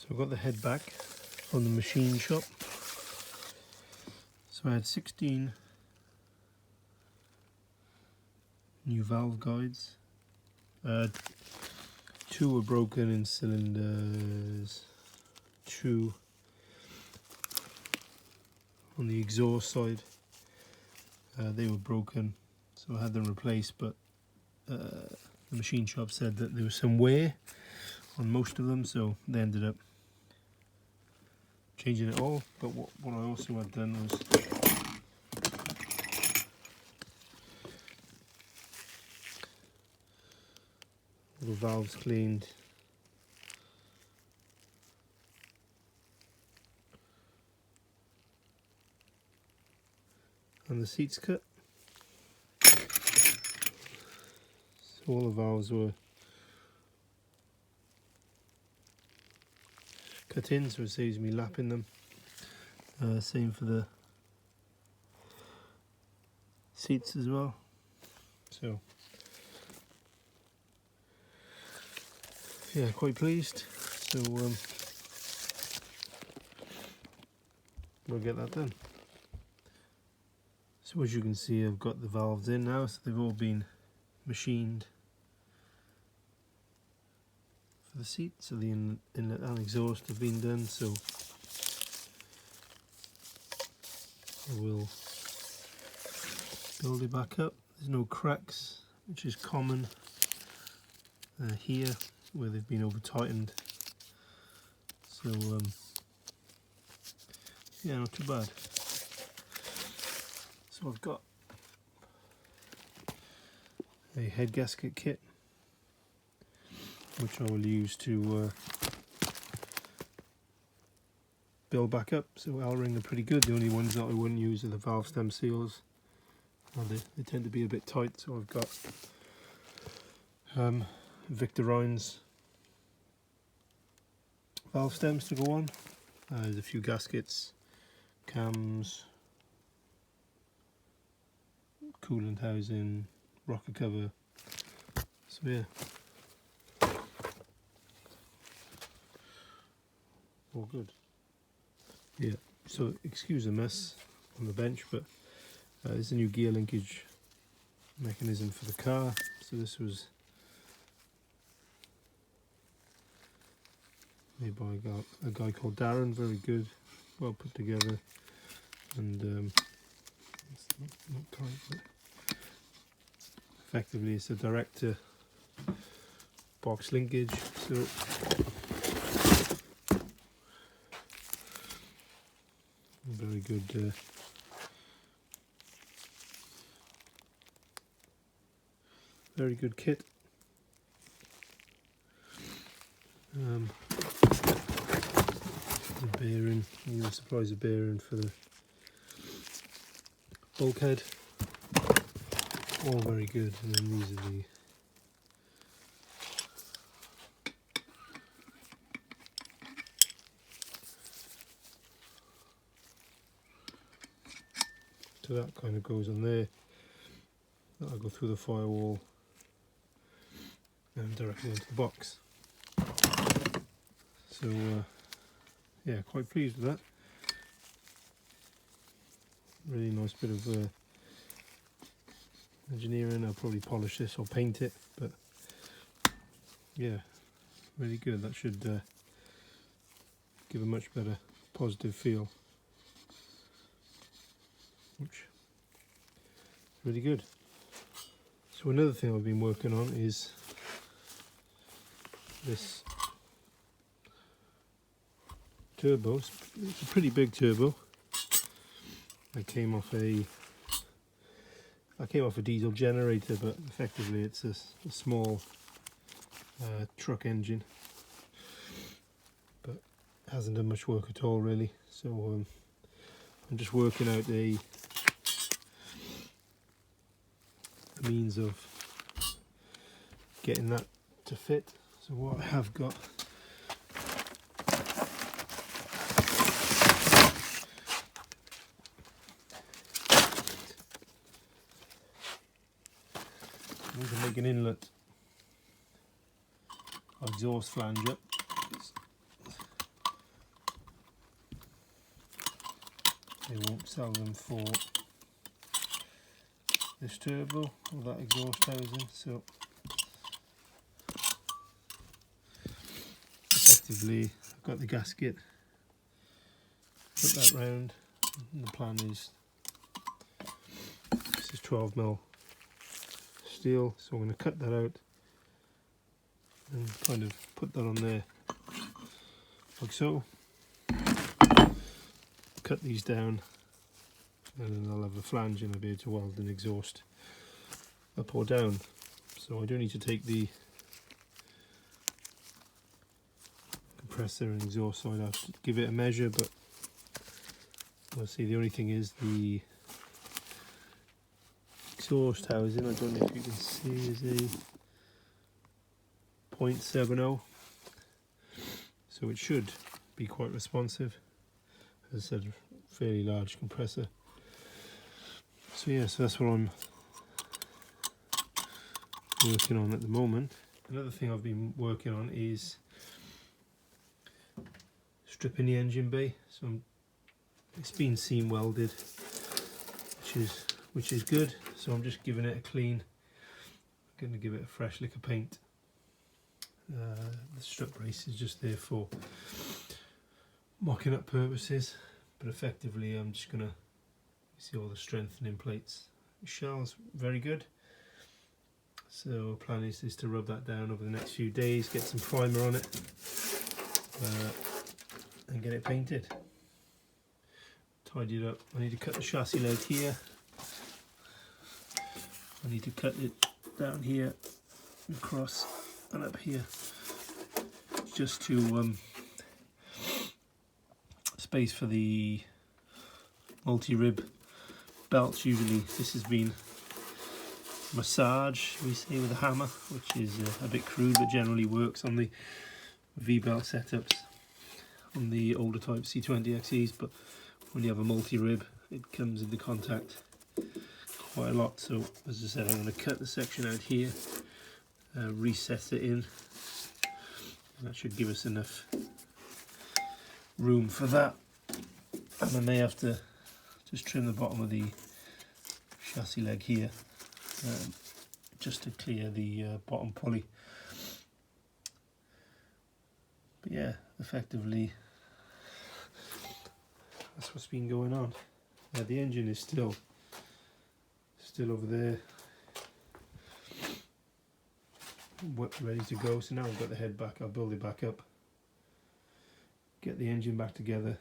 So I got the head back from the machine shop. So I had 16 new valve guides. 2 were broken in cylinders, 2 on the exhaust side. They were broken, so I had them replaced, but the machine shop said that there was some wear on most of them, so they ended up changing it all. But what I also had done was all the valves cleaned, and the seats cut. So all the valves were cut in, so it saves me lapping them. Same for the seats as well. So yeah, quite pleased. So we'll get that done. So as you can see, I've got the valves in now, so they've all been machined for the seat. So the inlet and exhaust have been done, so I will build it back up. There's no cracks, which is common here where they've been over tightened. So yeah, not too bad. So I've got a head gasket kit, which I will use to build back up. So L-ring are pretty good. The only ones that I wouldn't use are the valve stem seals. They tend to be a bit tight, so I've got Victorine's valve stems to go on. There's a few gaskets, cams, coolant housing, rocker cover. So yeah, all good. Yeah, so excuse the mess on the bench, but this is a new gear linkage mechanism for the car. So this was made by a guy called Darren, very good, well put together, and it's not tight, but effectively it's a direct to box linkage. So very good very good kit. The bearing, you were surprised, the bearing for the bulkhead, all very good. And then these are the so that kind of goes on there. That'll go through the firewall and directly into the box. So yeah, quite pleased with that. Really nice bit of engineering. I'll probably polish this or paint it, but yeah, really good. That should give a much better positive feel, which is really good. So another thing I've been working on is this turbo. It's a pretty big turbo. I came off a diesel generator, but effectively it's a small truck engine, but hasn't done much work at all really. So I'm just working out a means of getting that to fit. So what I have got I need to make an inlet exhaust flange up. sell them for this turbo or that exhaust housing. So effectively I've got the gasket, put that round, and the plan is, this is 12mm steel, so I'm going to cut that out and kind of put that on there like so. Cut these down and then I'll have a flange and I'll be able to weld an exhaust up or down. So I do need to take the compressor and exhaust side out to give it a measure, but we'll see. The only thing is the exhaust housing, I don't know if you can see, is a 0.70, so it should be quite responsive. As I said, fairly large compressor. So yeah, so that's what I'm working on at the moment. Another thing I've been working on is stripping the engine bay. So it's been seam welded, which is good. So I'm just giving it a clean. I'm going to give it a fresh lick of paint. The strip brace is just there for mocking up purposes, but effectively I'm just going to see all the strengthening plates. The shell's very good, so the plan is to rub that down over the next few days, get some primer on it, and get it painted. Tidy it up. I need to cut the chassis leg here. I need to cut it down here, across and up here, just to space for the multi-rib belts. Usually this has been massaged, we say, with a hammer, which is a bit crude but generally works on the V-belt setups on the older type C20XEs, but when you have a multi-rib it comes into contact quite a lot. So as I said, I'm going to cut the section out here, recess it in, and that should give us enough room for that. And I may have to just trim the bottom of the chassis leg here, just to clear the bottom pulley. But yeah, effectively that's what's been going on. The engine is still over there, ready to go. So now I've got the head back, I'll build it back up, get the engine back together,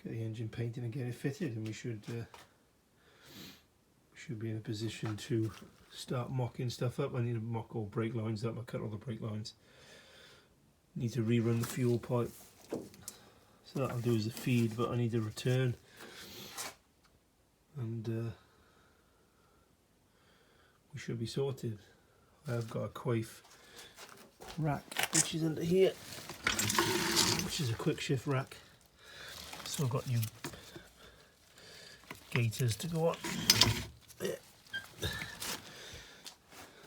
get the engine painted and get it fitted, and we should be in a position to start mocking stuff up. I need to mock all brake lines up. I cut all the brake lines. Need to rerun the fuel pipe, so that I'll do as a feed, but I need to return, and we should be sorted. I've got a coif rack which is under here, which is a quick shift rack. So I've got new gaiters to go on there.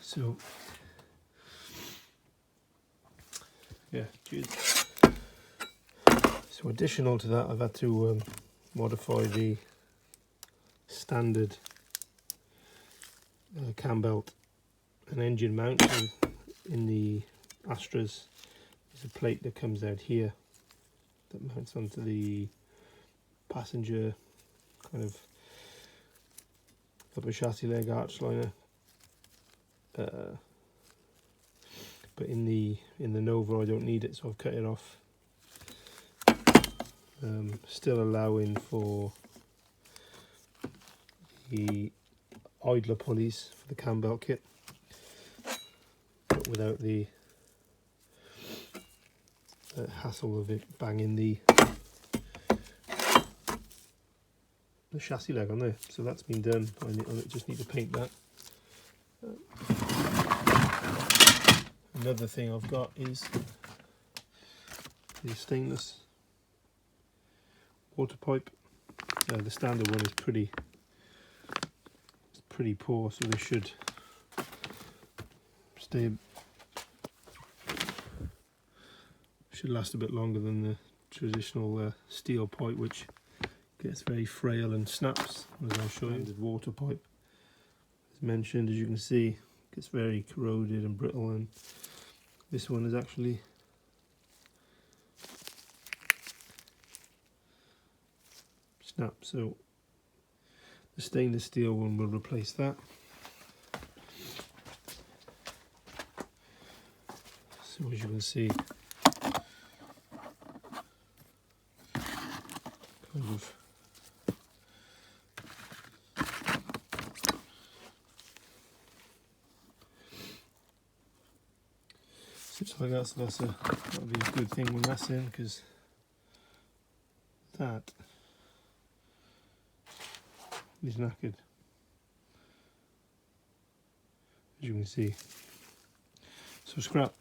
So yeah, cheers. So additional to that, I've had to modify the standard cam belt and engine mount. In the Astras there's a plate that comes out here that mounts onto the passenger kind of upper chassis leg arch liner, but in the Nova I don't need it, so I've cut it off. Still allowing for the idler pulleys for the cam belt kit, but without the hassle of it banging the chassis leg on there. So that's been done. I just need to paint that. Another thing I've got is the stainless water pipe. The standard one is pretty poor, so this should last a bit longer than the traditional steel pipe, which gets very frail and snaps, as I'll show you. The water pipe, as mentioned, as you can see, gets very corroded and brittle, and this one is actually snapped. So the stainless steel one will replace that. So as you can see, kind of sits like that, so that'll be a good thing when that's in, because that is knackered, as you can see. So scrap.